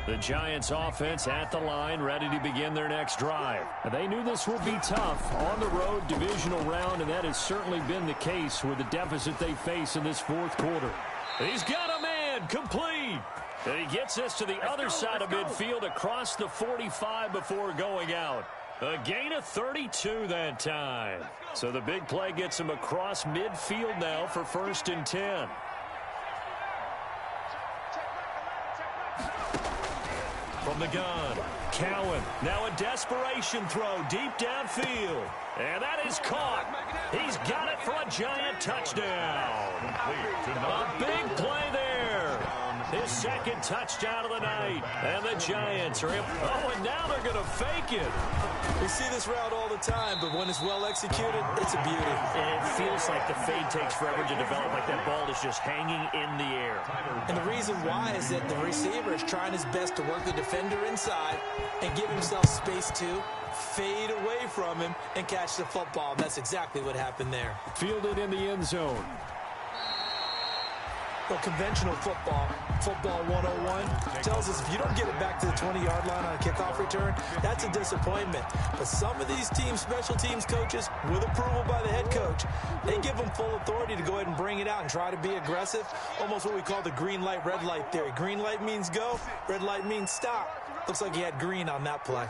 The Giants offense at the line, ready to begin their next drive. They knew this would be tough on the road divisional round, and that has certainly been the case with the deficit they face in this 4th quarter. He's got a man complete. And he gets this to the other side of midfield across the 45 before going out. A gain of 32 that time. So the big play gets him across midfield now for 1st and 10. From the gun, Cowan. Now a desperation throw deep downfield. And that is caught. He's got it for a Giant touchdown. A big play there. His 2nd touchdown of the night. And the Giants are in. Oh, and now they're going to fake it. We see this route all the time, but when it's well executed, it's a beauty. And it feels like the fade takes forever to develop, like that ball is just hanging in the air. And the reason why is that the receiver is trying his best to work the defender inside and give himself space to fade away from him and catch the football. That's exactly what happened there. Fielded in the end zone. Well, conventional football 101, tells us if you don't get it back to the 20-yard line on a kickoff return, that's a disappointment. But some of these teams, special teams coaches, with approval by the head coach, they give them full authority to go ahead and bring it out and try to be aggressive, almost what we call the green light, red light theory. Green light means go, red light means stop. Looks like he had green on that play.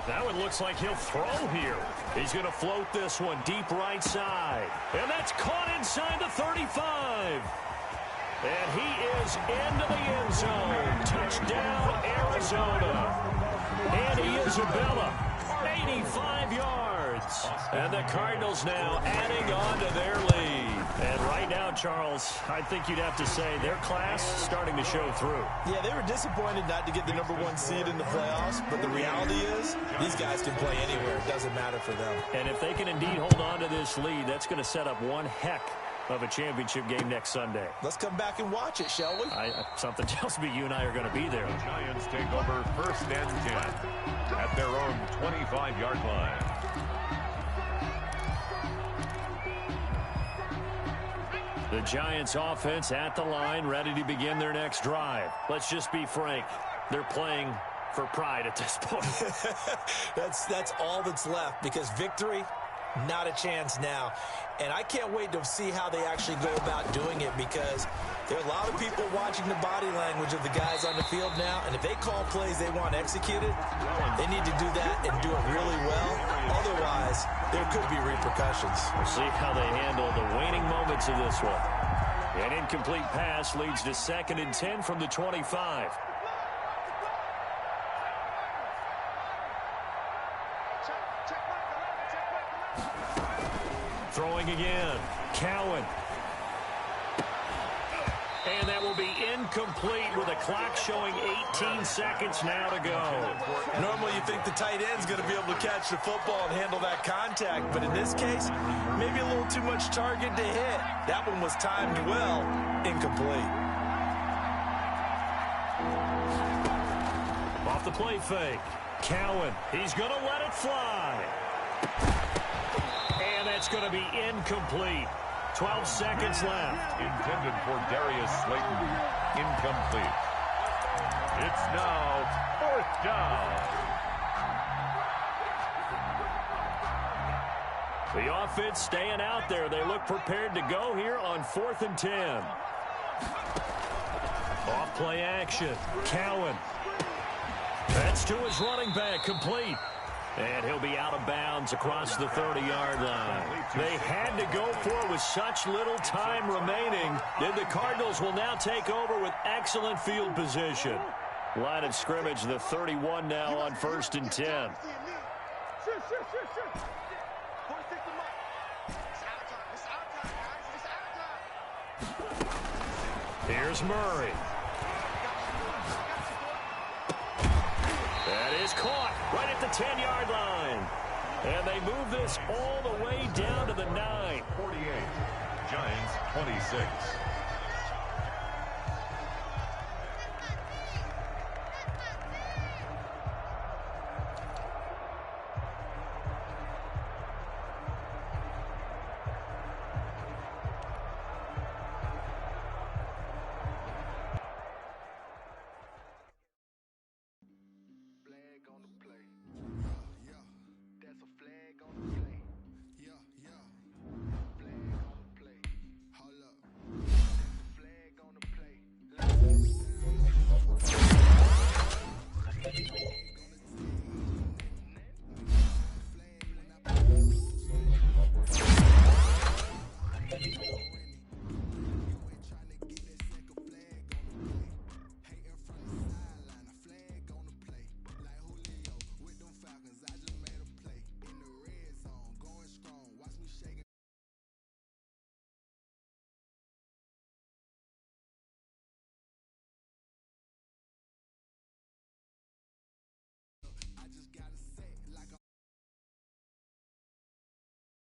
Now it looks like he'll throw here. He's going to float this one deep right side. And that's caught inside the 35. And he is into the end zone. Touchdown, Arizona. Andy Isabella, 85 yards. And the Cardinals now adding on to their lead. And right now, Charles, I think you'd have to say their class starting to show through. Yeah, they were disappointed not to get the #1 seed in the playoffs, but the reality is these guys can play anywhere. It doesn't matter for them. And if they can indeed hold on to this lead, that's going to set up one heck of a championship game next Sunday. Let's come back and watch it, shall we? Something tells me you and I are going to be there. The Giants take over 1st and 10 at their own 25-yard line. The Giants offense at the line, ready to begin their next drive. Let's just be frank. They're playing for pride at this point. That's all that's left, because victory, not a chance now. And I can't wait to see how they actually go about doing it, because there are a lot of people watching the body language of the guys on the field now, and if they call plays they want executed, they need to do that and do it really well. Otherwise, there could be repercussions. We'll see how they handle the waning moments of this one. An incomplete pass leads to 2nd and 10 from the 25. Throwing again. Cowan. And that will be incomplete with a clock showing 18 seconds now to go. Normally you think the tight end's going to be able to catch the football and handle that contact, but in this case, maybe a little too much target to hit. That one was timed well. Incomplete. Off the play fake. Cowan. He's going to let it fly. And that's going to be incomplete. 12 seconds left. Intended for Darius Slayton. Incomplete. It's now 4th down. The offense staying out there. They look prepared to go here on 4th and 10. Off play action. Cowan. That's to his running back. Complete. And he'll be out of bounds across the 30-yard line. They had to go for it with such little time remaining. Then the Cardinals will now take over with excellent field position. Line of scrimmage, the 31 now on 1st and 10. Here's Murray. That is caught right at the 10-yard line. And they move this all the way down to the 9. 48. Giants 26.